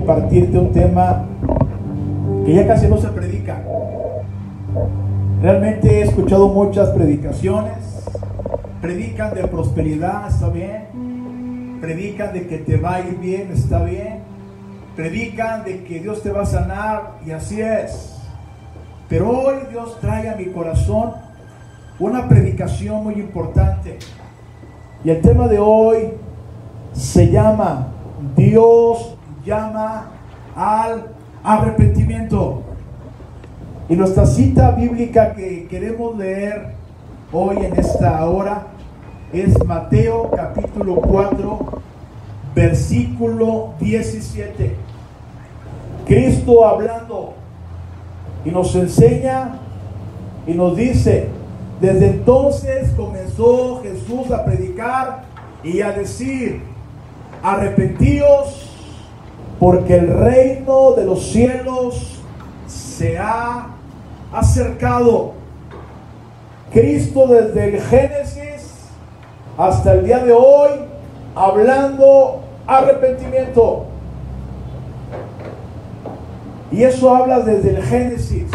compartirte un tema que ya casi no se predica. Realmente he escuchado muchas predicaciones. Predican de prosperidad, está bien. Predican de que te va a ir bien, está bien. Predican de que Dios te va a sanar, y así es. Pero hoy Dios trae a mi corazón una predicación muy importante. Y el tema de hoy se llama: Dios llama al arrepentimiento. Y nuestra cita bíblica que queremos leer hoy en esta hora es Mateo capítulo 4, versículo 17. Cristo hablando y nos enseña y nos dice: desde entonces comenzó Jesús a predicar y a decir: arrepentíos, porque el reino de los cielos se ha acercado. Cristo desde el Génesis hasta el día de hoy hablando arrepentimiento. Y eso habla desde el Génesis.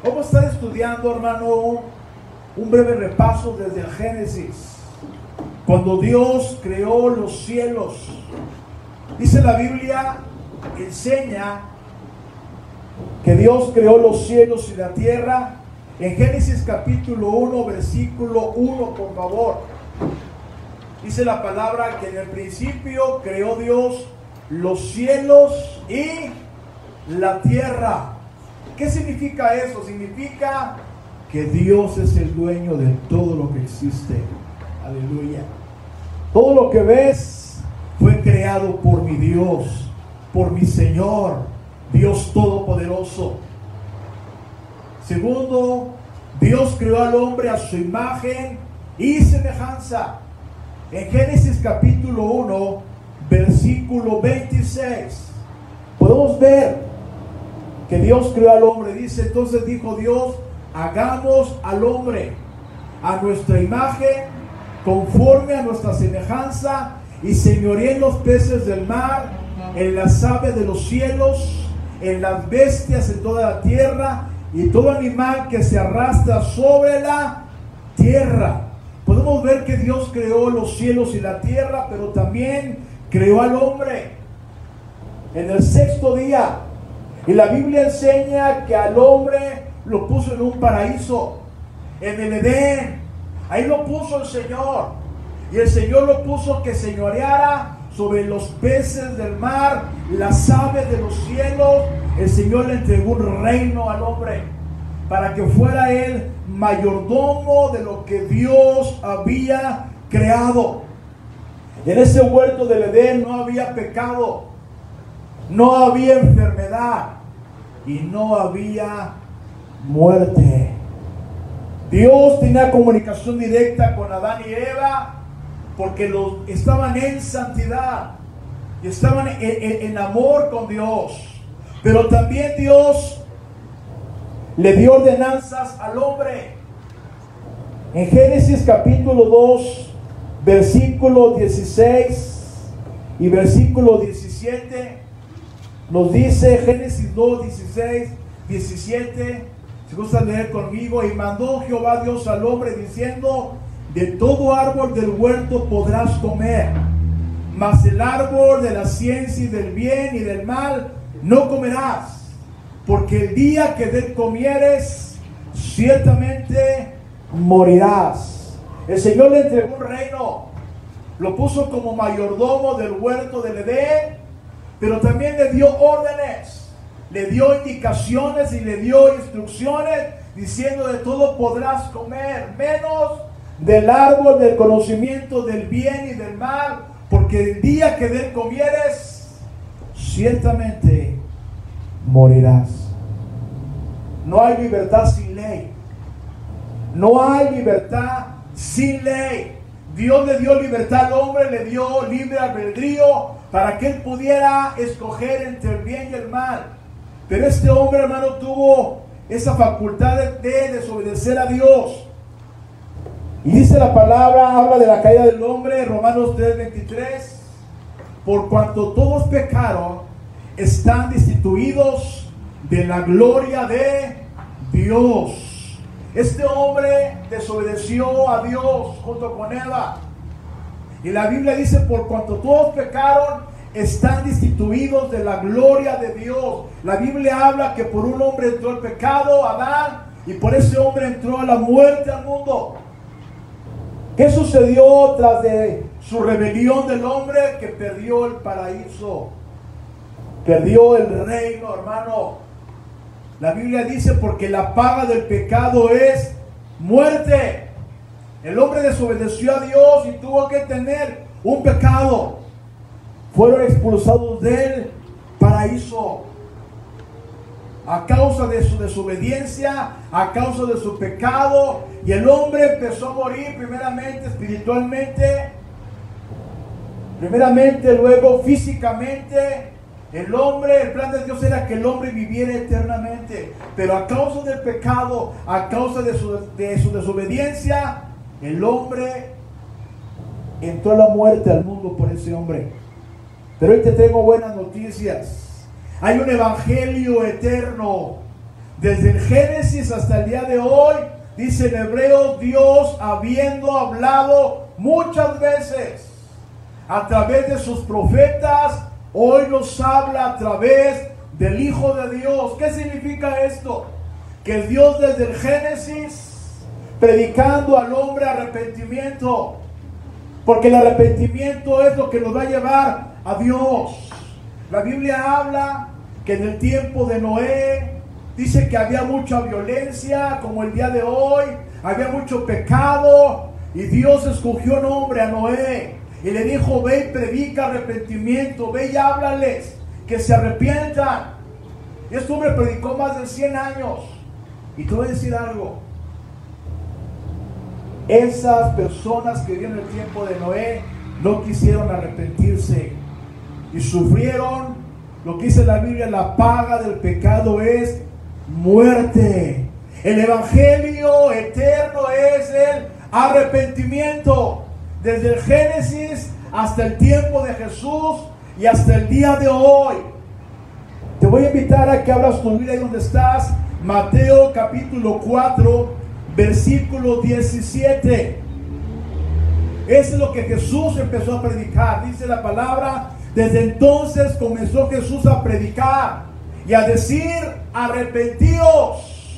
Vamos a estar estudiando, hermano, un breve repaso desde el Génesis. Cuando Dios creó los cielos, dice la Biblia, enseña que Dios creó los cielos y la tierra. En Génesis capítulo 1, versículo 1, por favor. Dice la palabra que en el principio creó Dios los cielos y la tierra. ¿Qué significa eso? Significa que Dios es el dueño de todo lo que existe. Aleluya. Todo lo que ves fue creado por mi Dios, por mi Señor, Dios Todopoderoso. Segundo, Dios creó al hombre a su imagen y semejanza. En Génesis capítulo 1, versículo 26, podemos ver que Dios creó al hombre. Dice: entonces dijo Dios: hagamos al hombre a nuestra imagen, conforme a nuestra semejanza, y señoreen en los peces del mar, en las aves de los cielos, en las bestias, en toda la tierra, y todo animal que se arrastra sobre la tierra. Podemos ver que Dios creó los cielos y la tierra, pero también creó al hombre en el sexto día. Y la Biblia enseña que al hombre lo puso en un paraíso, en el Edén. Ahí lo puso el Señor. Y el Señor lo puso que señoreara sobre los peces del mar, las aves de los cielos. El Señor le entregó un reino al hombre para que fuera él mayordomo de lo que Dios había creado. En ese huerto del Edén no había pecado, no había enfermedad y no había muerte. Dios tenía comunicación directa con Adán y Eva porque estaban en santidad y estaban en amor con Dios. Pero también Dios le dio ordenanzas al hombre. En Génesis capítulo 2, versículo 16 y versículo 17, nos dice Génesis 2, 16, 17, si gusta leer conmigo: y mandó Jehová Dios al hombre diciendo: de todo árbol del huerto podrás comer, mas el árbol de la ciencia y del bien y del mal no comerás, porque el día que de él comieres, ciertamente morirás. El Señor le entregó un reino, lo puso como mayordomo del huerto del Edén, pero también le dio órdenes, le dio indicaciones y le dio instrucciones, diciendo: de todo podrás comer, menos del árbol del conocimiento del bien y del mal, porque el día que de él comieres, ciertamente morirás. No hay libertad sin ley. No hay libertad sin ley. Dios le dio libertad al hombre, le dio libre albedrío para que él pudiera escoger entre el bien y el mal. Pero este hombre, hermano, tuvo esa facultad de desobedecer a Dios. Y dice la palabra, habla de la caída del hombre, Romanos 3:23, por cuanto todos pecaron están destituidos de la gloria de Dios. Este hombre desobedeció a Dios junto con Eva. Y la Biblia dice, por cuanto todos pecaron, están destituidos de la gloria de Dios. La Biblia habla que por un hombre entró el pecado, Adán, y por ese hombre entró la muerte al mundo. ¿Qué sucedió tras de su rebelión del hombre? Que perdió el paraíso, perdió el reino, hermano. La Biblia dice, porque la paga del pecado es muerte. El hombre desobedeció a Dios y tuvo que tener un pecado. Fueron expulsados del paraíso a causa de su desobediencia, a causa de su pecado, y el hombre empezó a morir primeramente espiritualmente, luego físicamente. El plan de Dios era que el hombre viviera eternamente, pero a causa del pecado, a causa de su desobediencia, el hombre entró la muerte al mundo por ese hombre. Pero hoy te tengo buenas noticias. Hay un evangelio eterno. Desde el Génesis hasta el día de hoy, dice en Hebreos, Dios habiendo hablado muchas veces a través de sus profetas, hoy nos habla a través del Hijo de Dios. ¿Qué significa esto? Que el Dios desde el Génesis, predicando al hombre arrepentimiento, porque el arrepentimiento es lo que nos va a llevar a Dios. La Biblia habla que en el tiempo de Noé, dice que había mucha violencia, como el día de hoy, había mucho pecado, y Dios escogió un hombre, a Noé, y le dijo, ve y predica arrepentimiento, ve y háblales, que se arrepientan. Y este hombre predicó más de 100 años, y te voy a decir algo, esas personas que vivieron el tiempo de Noé, no quisieron arrepentirse, y sufrieron. Lo que dice la Biblia, la paga del pecado es muerte. El evangelio eterno es el arrepentimiento. Desde el Génesis hasta el tiempo de Jesús y hasta el día de hoy. Te voy a invitar a que abras tu Biblia ahí donde estás. Mateo capítulo 4, versículo 17. Eso es lo que Jesús empezó a predicar. Dice la palabra, desde entonces comenzó Jesús a predicar y a decir, arrepentíos.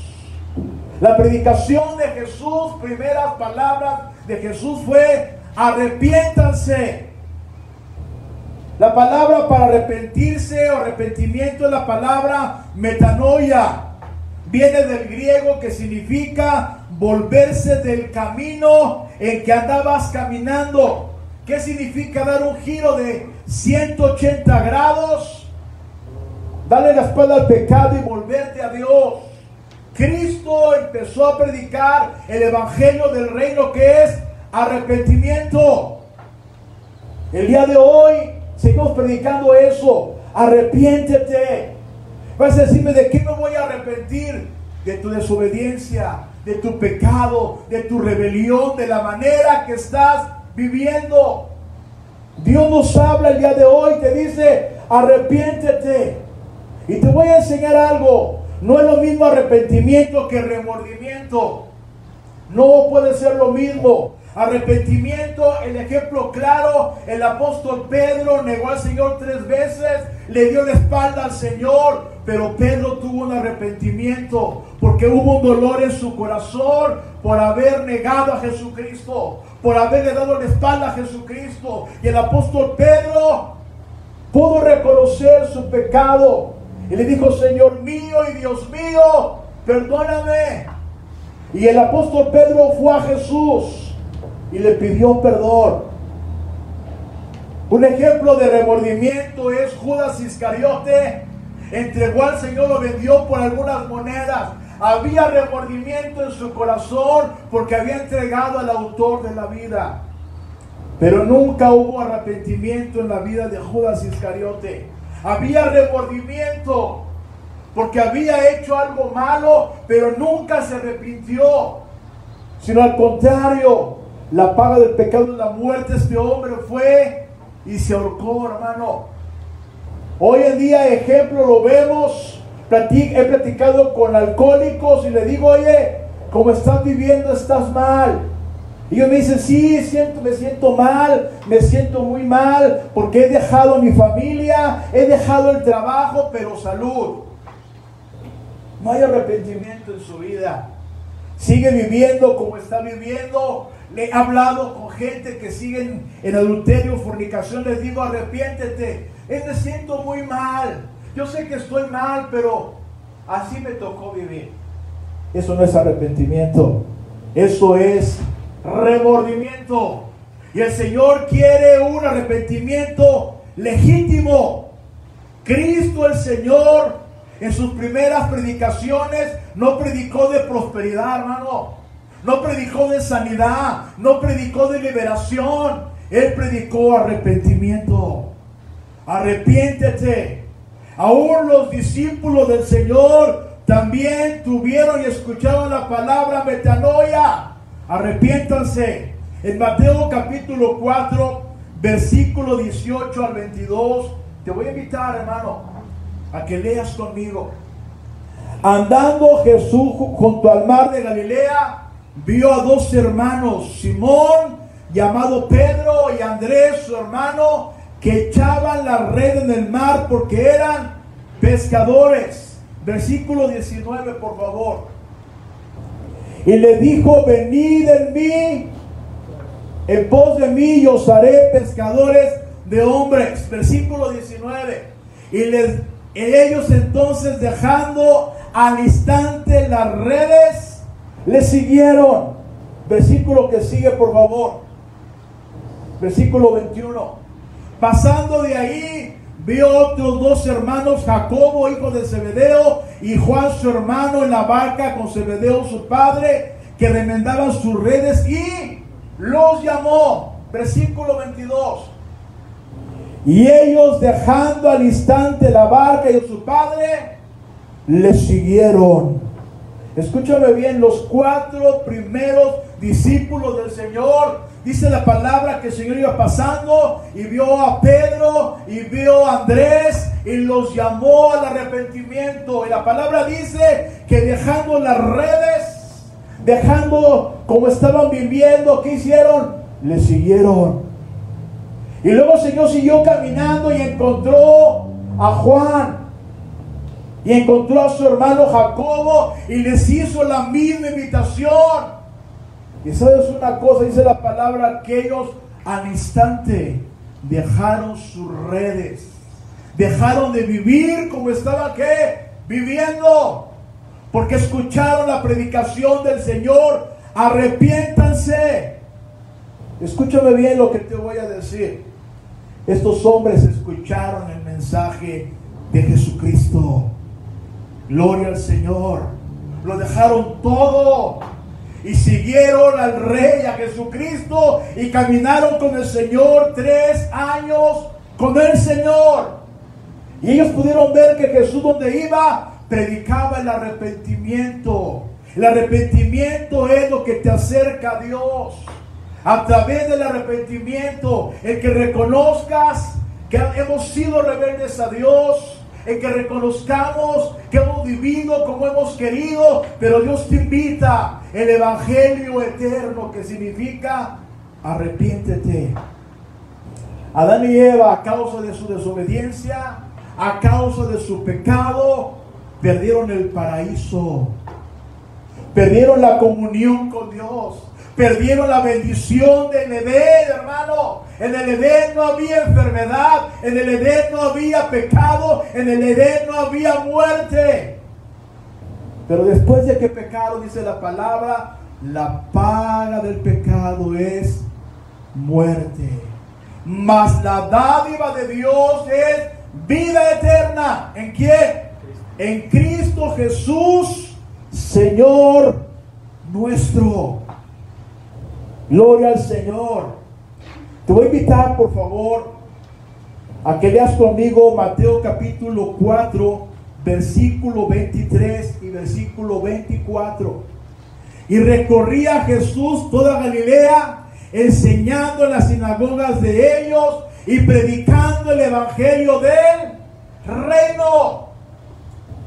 La predicación de Jesús, primeras palabras de Jesús fue, arrepiéntanse. La palabra para arrepentirse o arrepentimiento es la palabra metanoia. Viene del griego que significa volverse del camino en que andabas caminando. ¿Qué significa dar un giro de 180 grados? Darle la espalda al pecado y volverte a Dios. Cristo empezó a predicar el evangelio del reino, que es arrepentimiento. El día de hoy seguimos predicando eso. Arrepiéntete. Vas a decirme, ¿de qué me voy a arrepentir? De tu desobediencia, de tu pecado, de tu rebelión, de la manera que estás viviendo. Dios nos habla el día de hoy, te dice, arrepiéntete. Y te voy a enseñar algo. No es lo mismo arrepentimiento que remordimiento. No puede ser lo mismo. Arrepentimiento, el ejemplo claro, el apóstol Pedro negó al Señor 3 veces, le dio la espalda al Señor, pero Pedro tuvo un arrepentimiento, porque hubo un dolor en su corazón por haber negado a Jesucristo, por haberle dado la espalda a Jesucristo. Y el apóstol Pedro pudo reconocer su pecado, y le dijo, Señor mío y Dios mío, perdóname. Y el apóstol Pedro fue a Jesús y le pidió perdón. Un ejemplo de remordimiento es Judas Iscariote. Entregó al Señor, lo vendió por algunas monedas. Había remordimiento en su corazón porque había entregado al autor de la vida. Pero nunca hubo arrepentimiento en la vida de Judas Iscariote. Había remordimiento porque había hecho algo malo, pero nunca se arrepintió, sino al contrario, la paga del pecado es la muerte. Este hombre fue y se ahorcó, hermano. Hoy en día, ejemplo, lo vemos. He platicado con alcohólicos y le digo, oye, ¿cómo estás viviendo? ¿Estás mal? Y ellos me dicen, sí, me siento mal, me siento muy mal, porque he dejado a mi familia, he dejado el trabajo, pero salud. No hay arrepentimiento en su vida. Sigue viviendo como está viviendo. Le he hablado con gente que siguen en adulterio, fornicación. Les digo, arrepiéntete. Me siento muy mal. Yo sé que estoy mal, pero así me tocó vivir. Eso no es arrepentimiento. Eso es remordimiento. Y el Señor quiere un arrepentimiento legítimo. Cristo el Señor, en sus primeras predicaciones, no predicó de prosperidad, hermano. No predicó de sanidad, no predicó de liberación. Él predicó arrepentimiento. Arrepiéntete. Aún los discípulos del Señor también tuvieron y escucharon la palabra metanoia. Arrepiéntanse. En Mateo capítulo 4, versículo 18 al 22, te voy a invitar, hermano, a que leas conmigo. Andando Jesús junto al mar de Galilea, vio a dos hermanos, Simón, llamado Pedro, y Andrés, su hermano, que echaban la red en el mar porque eran pescadores. Versículo 19, por favor. Y le dijo, venid en mí, en pos de mí, y os haré pescadores de hombres. Versículo 19. Y ellos entonces, dejando al instante las redes, le siguieron. Versículo que sigue, por favor. Versículo 21. Pasando de ahí, vio otros dos hermanos, Jacobo, hijo de Zebedeo, y Juan, su hermano, en la barca con Zebedeo, su padre, que remendaban sus redes, y los llamó. Versículo 22. Y ellos, dejando al instante la barca y a su padre, le siguieron. Escúchame bien, los 4 primeros discípulos del Señor, dice la palabra que el Señor iba pasando y vio a Pedro y vio a Andrés y los llamó al arrepentimiento. Y la palabra dice que dejando las redes, dejando como estaban viviendo, ¿qué hicieron? Le siguieron. Y luego el Señor siguió caminando y encontró a Juan. Y encontró a su hermano Jacobo y les hizo la misma invitación. Y sabes una cosa, dice la palabra, que ellos al instante dejaron sus redes. Dejaron de vivir como estaban viviendo. Porque escucharon la predicación del Señor. Arrepiéntanse. Escúchame bien lo que te voy a decir. Estos hombres escucharon el mensaje de Jesucristo. Gloria al Señor. Lo dejaron todo y siguieron al Rey, a Jesucristo, y caminaron con el Señor 3 años con el Señor. Y ellos pudieron ver que Jesús, donde iba, predicaba el arrepentimiento. El arrepentimiento es lo que te acerca a Dios. A través del arrepentimiento, el que reconozcas que hemos sido rebeldes a Dios, el que reconozcamos que hemos vivido como hemos querido, pero Dios te invita, el evangelio eterno, que significa arrepiéntete. Adán y Eva, a causa de su desobediencia, a causa de su pecado, perdieron el paraíso, perdieron la comunión con Dios, perdieron la bendición del Edén, hermano. En el Edén no había enfermedad, en el Edén no había pecado, en el Edén no había muerte. Pero después de que pecaron, dice la palabra, la paga del pecado es muerte. Mas la dádiva de Dios es vida eterna. ¿En quién? En Cristo Jesús, Señor nuestro. Gloria al Señor. Te voy a invitar, por favor, a que leas conmigo Mateo capítulo 4, versículo 23 y versículo 24. Y recorría Jesús toda Galilea, enseñando en las sinagogas de ellos y predicando el evangelio del reino.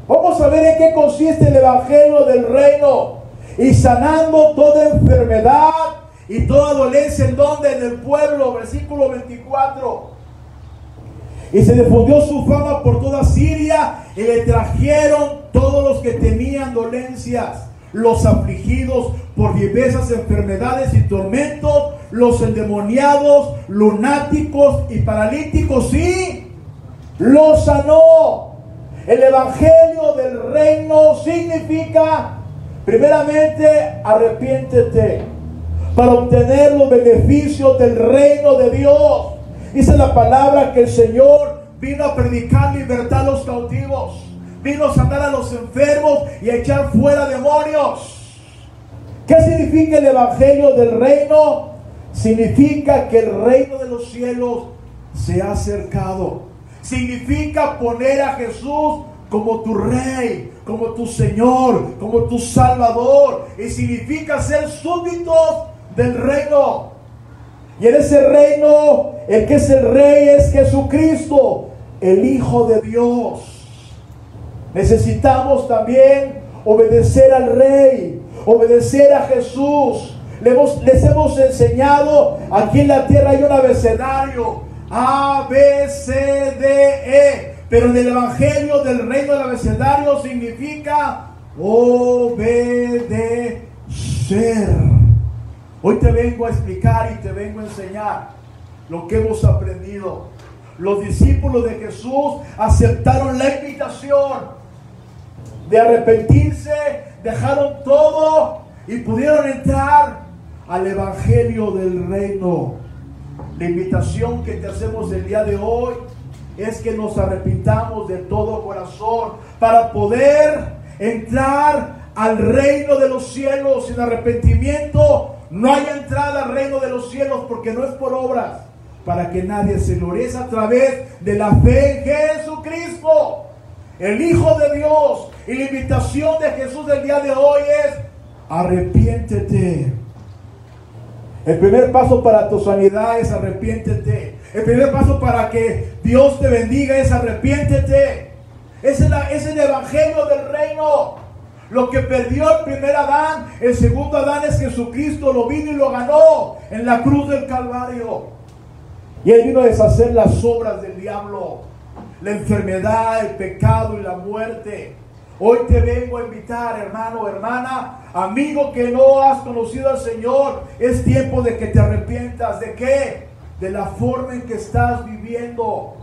Vamos a ver en qué consiste el evangelio del reino. Y sanando toda enfermedad y toda dolencia, ¿en dónde? En el pueblo, versículo 24. Y se difundió su fama por toda Siria, y le trajeron todos los que tenían dolencias, los afligidos por diversas enfermedades y tormentos, los endemoniados, lunáticos y paralíticos, y los sanó. El evangelio del reino significa, primeramente, arrepiéntete para obtener los beneficios del reino de Dios. Dice la palabra que el Señor vino a predicar libertad a los cautivos, vino a sanar a los enfermos y a echar fuera demonios. ¿Qué significa el evangelio del reino? Significa que el reino de los cielos se ha acercado. Significa poner a Jesús como tu rey, como tu Señor, como tu Salvador. Y significa ser súbditos del reino. Y en ese reino, el que es el rey es Jesucristo, el Hijo de Dios. Necesitamos también obedecer al Rey, obedecer a Jesús. Les hemos enseñado, aquí en la tierra hay un abecedario, A, B, C, D, E. Pero en el evangelio del reino del abecedario significa obedecer. Hoy te vengo a explicar y te vengo a enseñar lo que hemos aprendido. Los discípulos de Jesús aceptaron la invitación de arrepentirse, dejaron todo y pudieron entrar al evangelio del reino. La invitación que te hacemos el día de hoy es que nos arrepintamos de todo corazón para poder entrar al reino de los cielos. Sin arrepentimiento no hay entrada al reino de los cielos, porque no es por obras, para que nadie se gloríe. Es a través de la fe en Jesucristo, el Hijo de Dios. Y la invitación de Jesús del día de hoy es: arrepiéntete. El primer paso para tu sanidad es arrepiéntete. El primer paso para que Dios te bendiga es arrepiéntete. Es el evangelio del reino. Lo que perdió el primer Adán, el segundo Adán es Jesucristo. Lo vino y lo ganó en la cruz del Calvario. Y Él vino a deshacer las obras del diablo, la enfermedad, el pecado y la muerte. Hoy te vengo a invitar, hermano, hermana, amigo que no has conocido al Señor. Es tiempo de que te arrepientas. ¿De qué? De la forma en que estás viviendo.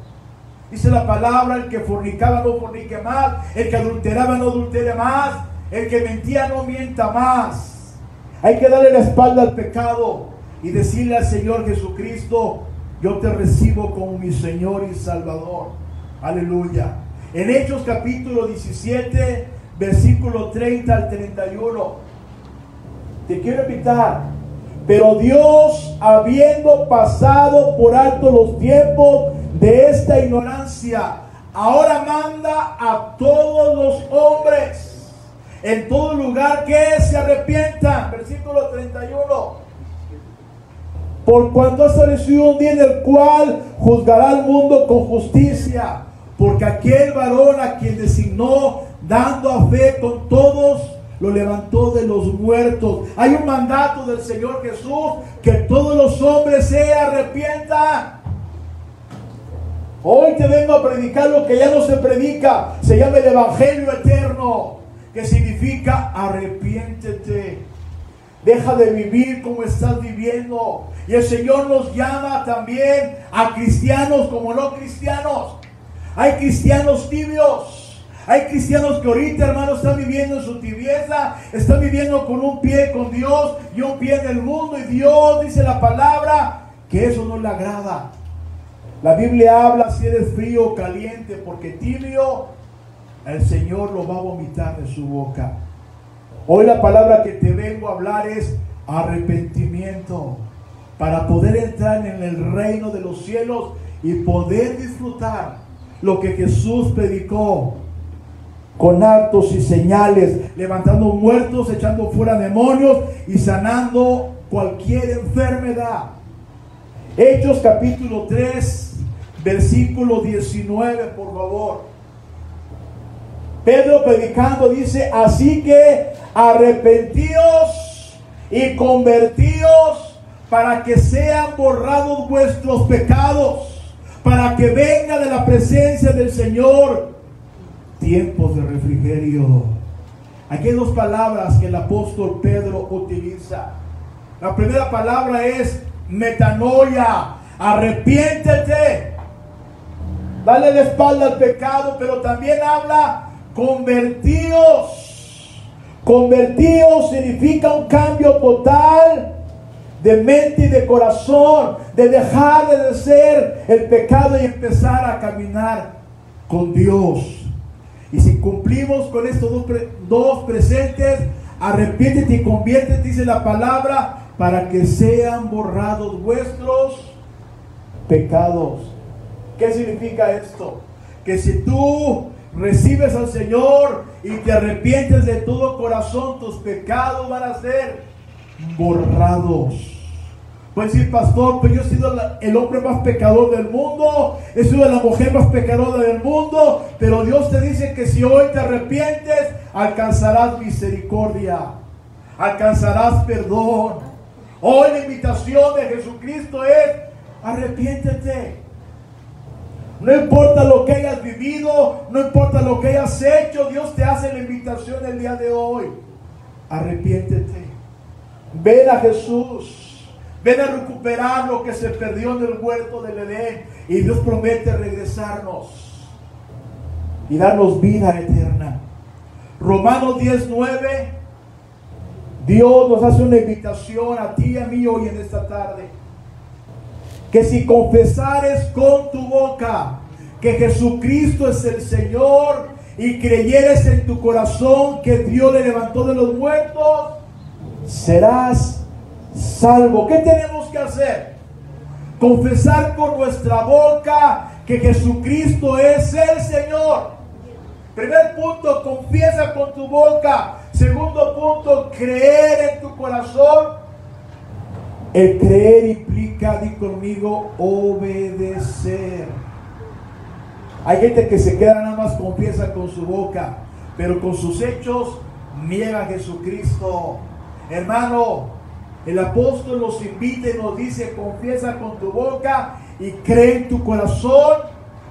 Dice la palabra: el que fornicaba no fornique más, el que adulteraba no adultere más, el que mentía no mienta más. Hay que darle la espalda al pecado y decirle al Señor Jesucristo: yo te recibo como mi Señor y Salvador. Aleluya. En Hechos capítulo 17, versículo 30 al 31. Te quiero invitar. Pero Dios, habiendo pasado por alto los tiempos de esta ignorancia, ahora manda a todos los hombres en todo lugar que se arrepientan. Versículo 31. Por cuanto ha establecido un día en el cual juzgará al mundo con justicia, porque aquel varón a quien designó, dando a fe con todos, lo levantó de los muertos. Hay un mandato del Señor Jesús: que todos los hombres se arrepientan. Hoy te vengo a predicar lo que ya no se predica. Se llama el evangelio eterno, que significa arrepiéntete. Deja de vivir como estás viviendo. Y el Señor nos llama también a cristianos como no cristianos. Hay cristianos tibios. Hay cristianos que ahorita, hermanos, están viviendo en su tibieza. Están viviendo con un pie con Dios y un pie en el mundo. Y Dios dice la palabra que eso no le agrada. La Biblia habla si eres frío o caliente, porque tibio el Señor lo va a vomitar de su boca. Hoy la palabra que te vengo a hablar es arrepentimiento, para poder entrar en el reino de los cielos y poder disfrutar lo que Jesús predicó, con actos y señales, levantando muertos, echando fuera demonios y sanando cualquier enfermedad. Hechos capítulo 3, versículo 19, por favor. Pedro predicando dice: así que arrepentíos y convertíos para que sean borrados vuestros pecados, para que venga de la presencia del Señor tiempos de refrigerio. Aquí hay dos palabras que el apóstol Pedro utiliza. La primera palabra es metanoia, arrepiéntete, dale la espalda al pecado, pero también habla convertíos. Convertíos significa un cambio total de mente y de corazón, de dejar de ser el pecado y empezar a caminar con Dios. Y si cumplimos con estos dos presentes, arrepiéntete y conviértete, dice la palabra, para que sean borrados vuestros pecados. ¿Qué significa esto? Que si tú recibes al Señor y te arrepientes de todo corazón, tus pecados van a ser borrados. Puedes decir: pastor, pero yo he sido el hombre más pecador del mundo, he sido la mujer más pecadora del mundo, pero Dios te dice que si hoy te arrepientes, alcanzarás misericordia, alcanzarás perdón. Hoy la invitación de Jesucristo es: arrepiéntete. No importa lo que hayas vivido, no importa lo que hayas hecho, Dios te hace la invitación el día de hoy. Arrepiéntete. Ven a Jesús. Ven a recuperar lo que se perdió en el huerto del Edén. Y Dios promete regresarnos y darnos vida eterna. Romanos 10:9. Dios nos hace una invitación a ti y a mí hoy en esta tarde. Que si confesares con tu boca que Jesucristo es el Señor y creyeres en tu corazón que Dios le levantó de los muertos, serás salvo. ¿Qué tenemos que hacer? Confesar con nuestra boca que Jesucristo es el Señor. Primer punto, confiesa con tu boca. Segundo punto, creer en tu corazón. El creer implica, di conmigo, obedecer. Hay gente que se queda nada más, confiesa con su boca, pero con sus hechos niega a Jesucristo. Hermano, el apóstol nos invita y nos dice: confiesa con tu boca y cree en tu corazón.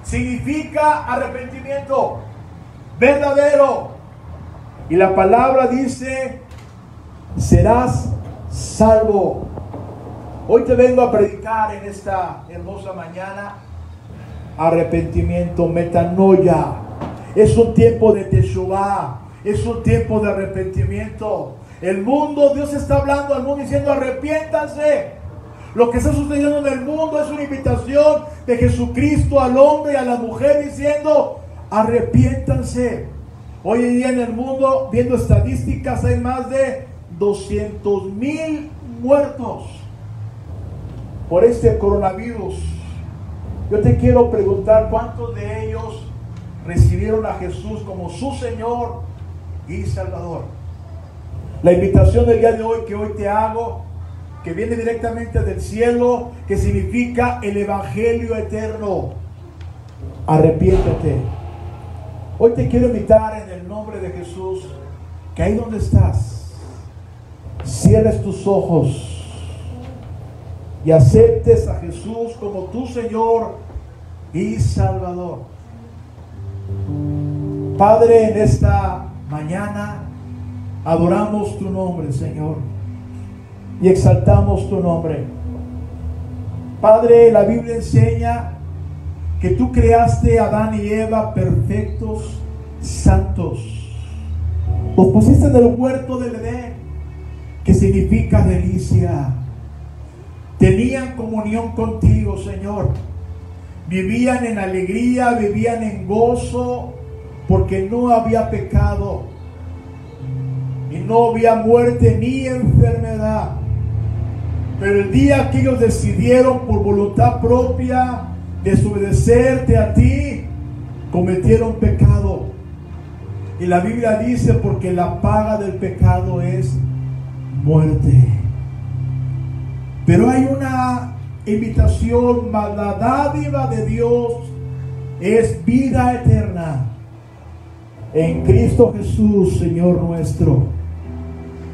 Significa arrepentimiento verdadero. Y la palabra dice: serás salvo. Hoy te vengo a predicar en esta hermosa mañana arrepentimiento, metanoia. Es un tiempo de Teshuvah, es un tiempo de arrepentimiento. El mundo, Dios está hablando al mundo diciendo: arrepiéntanse. Lo que está sucediendo en el mundo es una invitación de Jesucristo al hombre y a la mujer diciendo: arrepiéntanse. Hoy en día en el mundo, viendo estadísticas, hay más de 200,000 muertos por este coronavirus. Yo te quiero preguntar: ¿cuántos de ellos recibieron a Jesús como su Señor y Salvador? La invitación del día de hoy que hoy te hago, que viene directamente del cielo, que significa el Evangelio eterno. Arrepiéntete. Hoy te quiero invitar en el nombre de Jesús, que ahí donde estás, cierres tus ojos y aceptes a Jesús como tu Señor y Salvador. Padre, en esta mañana adoramos tu nombre, Señor, y exaltamos tu nombre. Padre, la Biblia enseña que tú creaste a Adán y Eva perfectos, santos. Los pusiste en el huerto del Edén, que significa delicia. Tenían comunión contigo, Señor. Vivían en alegría, vivían en gozo, porque no había pecado y no había muerte ni enfermedad. Pero el día que ellos decidieron por voluntad propia desobedecerte a ti, cometieron pecado. Y la Biblia dice: porque la paga del pecado es muerte. Pero hay una invitación más: la dádiva de Dios es vida eterna. en Cristo Jesús, Señor nuestro.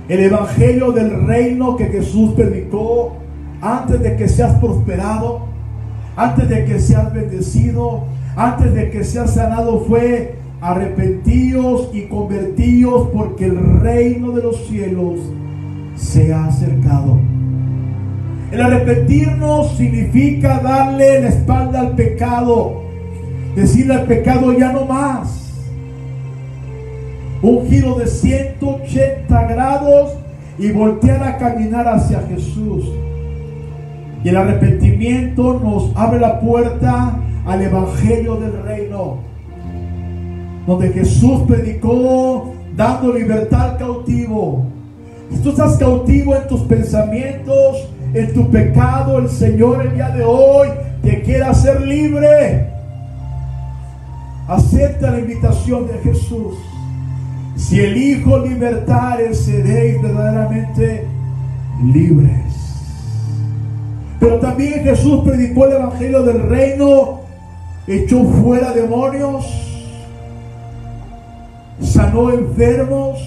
El evangelio del reino que Jesús predicó antes de que seas prosperado, antes de que seas bendecido, antes de que seas sanado, fue: arrepentíos y convertíos, porque el reino de los cielos se ha acercado. El arrepentirnos significa darle la espalda al pecado, decirle al pecado: ya no más. Un giro de 180 grados y voltear a caminar hacia Jesús. Y el arrepentimiento nos abre la puerta al evangelio del reino, donde Jesús predicó dando libertad al cautivo. Si tú estás cautivo en tus pensamientos, en tu pecado, el Señor el día de hoy te quiere hacer libre. Acepta la invitación de Jesús. Si el Hijo libertare, seréis verdaderamente libres. Pero también Jesús predicó el evangelio del reino, echó fuera demonios, sanó enfermos,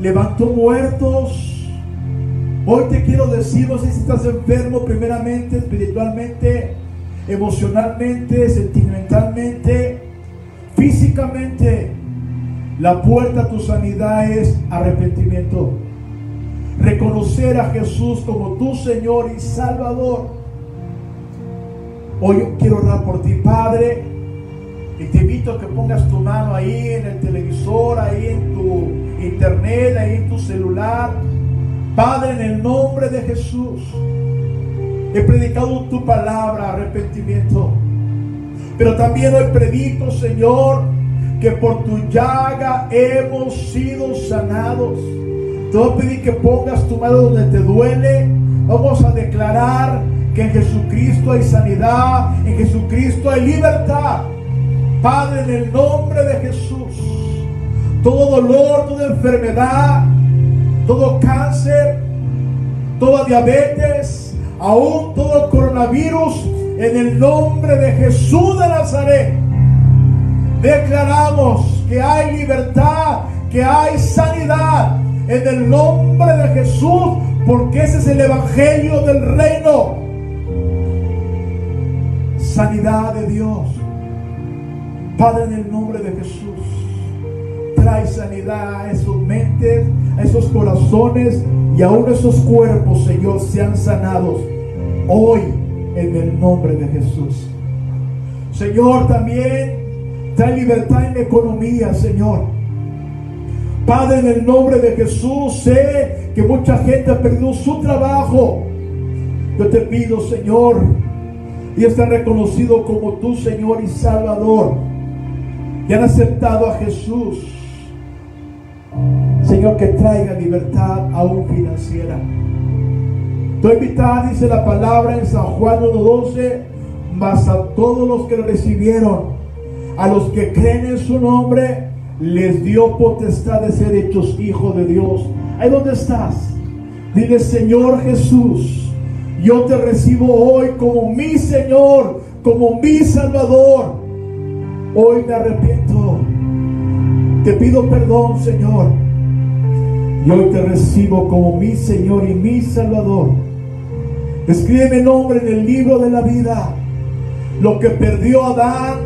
levantó muertos. Hoy te quiero decir, no sé si estás enfermo primeramente, espiritualmente, emocionalmente, sentimentalmente, físicamente. La puerta a tu sanidad es arrepentimiento. Reconocer a Jesús como tu Señor y Salvador. Hoy quiero orar por ti, Padre, y te invito a que pongas tu mano ahí en el televisor, ahí en tu internet, ahí en tu celular. Padre, en el nombre de Jesús, he predicado tu palabra, arrepentimiento. Pero también hoy predico, Señor, que por tu llaga hemos sido sanados. Te voy a pedir que pongas tu mano donde te duele. Vamos a declarar que en Jesucristo hay sanidad, en Jesucristo hay libertad. Padre, en el nombre de Jesús, todo dolor, toda enfermedad, todo cáncer, toda diabetes, aún todo coronavirus, en el nombre de Jesús de Nazaret, declaramos que hay libertad, que hay sanidad en el nombre de Jesús, porque ese es el evangelio del reino. Sanidad de Dios. Padre, en el nombre de Jesús, trae sanidad a esos mentes, a esos corazones y aún esos cuerpos, Señor, sean sanados hoy en el nombre de Jesús. Señor, también trae libertad en la economía, Señor. Padre, en el nombre de Jesús, sé que mucha gente ha perdido su trabajo. Yo te pido, Señor, y están reconocido como tu Señor y Salvador, y han aceptado a Jesús, Señor, que traiga libertad aún financiera. Te invitar, dice la palabra en San Juan 1:12, mas a todos los que lo recibieron, a los que creen en su nombre, les dio potestad de ser hechos hijos de Dios. Ahí donde estás, dile: Señor Jesús, yo te recibo hoy como mi Señor, como mi Salvador. Hoy me arrepiento, te pido perdón, Señor, y hoy te recibo como mi Señor y mi Salvador. Escribe mi nombre en el libro de la vida. Lo que perdió Adán,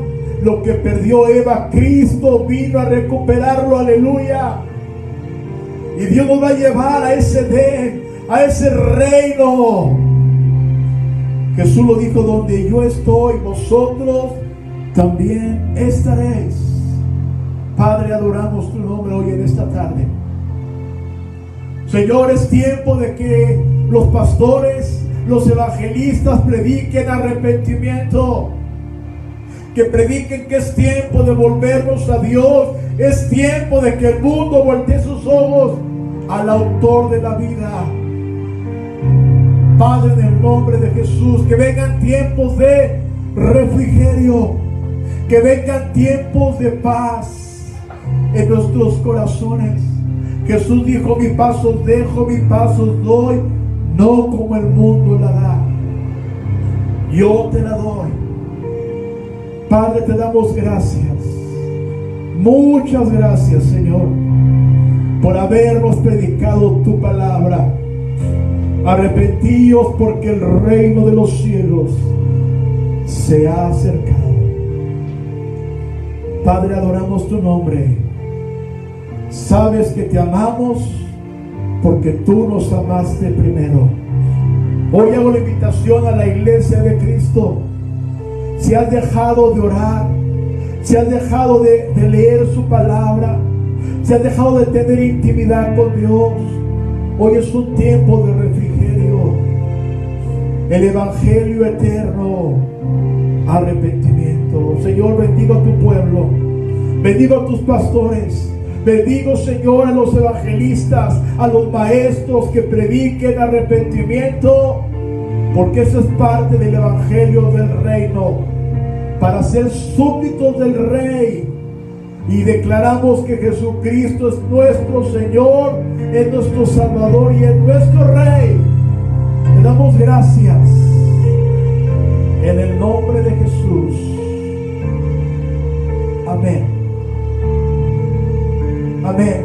lo que perdió Eva, Cristo vino a recuperarlo, aleluya. Y Dios nos va a llevar a ese Edén, a ese reino. Jesús lo dijo: donde yo estoy, vosotros también estaréis. Padre, adoramos tu nombre hoy en esta tarde. Señor, es tiempo de que los pastores, los evangelistas prediquen arrepentimiento, que prediquen que es tiempo de volvernos a Dios, es tiempo de que el mundo voltee sus ojos al autor de la vida. Padre, en el nombre de Jesús, que vengan tiempos de refrigerio, que vengan tiempos de paz en nuestros corazones. Jesús dijo: mi paz os dejo, mi paz os doy, no como el mundo la da, yo te la doy. Padre, te damos gracias. Muchas gracias, Señor, por habernos predicado tu palabra. Arrepentíos porque el reino de los cielos se ha acercado. Padre, adoramos tu nombre. Sabes que te amamos porque tú nos amaste primero. Hoy hago la invitación a la iglesia de Cristo. Si has dejado de orar, si has dejado de leer su palabra, si has dejado de tener intimidad con Dios, hoy es un tiempo de refrigerio. El evangelio eterno, arrepentimiento. Señor, bendigo a tu pueblo, bendigo a tus pastores, bendigo, Señor, a los evangelistas, a los maestros que prediquen arrepentimiento, porque eso es parte del evangelio del reino, para ser súbditos del Rey. Y declaramos que Jesucristo es nuestro Señor, es nuestro Salvador y es nuestro Rey. Te damos gracias en el nombre de Jesús. Amén. Amén.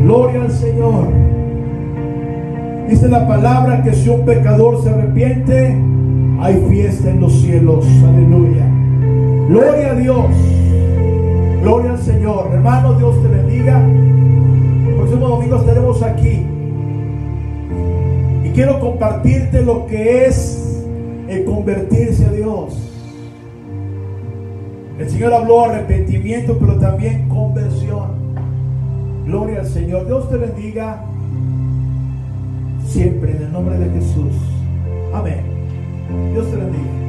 Gloria al Señor. Dice la palabra que si un pecador se arrepiente, hay fiesta en los cielos. Aleluya. Gloria a Dios. Gloria al Señor. Hermano, Dios te bendiga. El próximo domingo estaremos aquí. Y quiero compartirte lo que es el convertirse a Dios. El Señor habló arrepentimiento, pero también conversión. Gloria al Señor. Dios te bendiga siempre en el nombre de Jesús. Amén. Dios te bendiga.